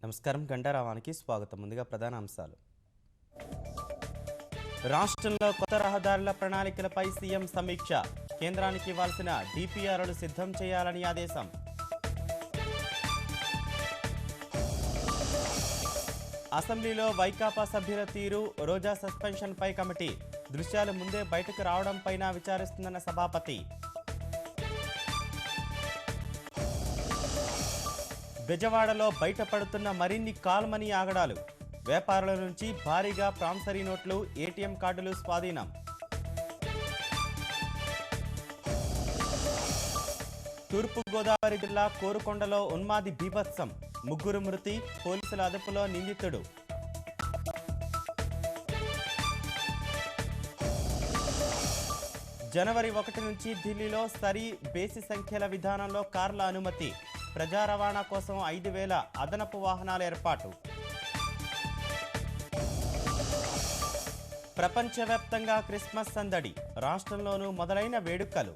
నమస్కారం. గంటారావానికి స్వాగతం. ముందుగా ప్రధాన అంశాలు. రాష్ట్రంలో కొత్త రహదారుల ప్రణాళికలపై సీఎం సమీక్ష. కేంద్రానికి ఇవ్వాల్సిన డిపిఆర్లు సిద్ధం చేయాలని ఆదేశం. అసెంబ్లీలో వైకాపా సభ్యుల తీరు, రోజా సస్పెన్షన్పై కమిటీ. దృశ్యాలు ముందే బయటకు రావడంపైన విచారిస్తుందన్న సభాపతి. బెజవాడలో బయటపడుతున్న మరిన్ని కాల్మనీ ఆగడాలు. వ్యాపారుల నుంచి భారీగా ప్రామిసరీ నోట్లు, ఏటీఎం కార్డులు స్వాధీనం. తూర్పుగోదావరి జిల్లా కోరుకొండలో ఉన్మాది బీభత్సం. ముగ్గురు మృతి, పోలీసుల అదుపులో నిందితుడు. జనవరి 1 నుంచి ఢిల్లీలో సరి బేసి సంఖ్యల విధానంలో కార్ల అనుమతి. ప్రజా రవాణా కోసం 5,000 అదనపు వాహనాల ఏర్పాటు. ప్రపంచవ్యాప్తంగా క్రిస్మస్ సందడి. రాష్ట్రంలోనూ మొదలైన వేడుకలు.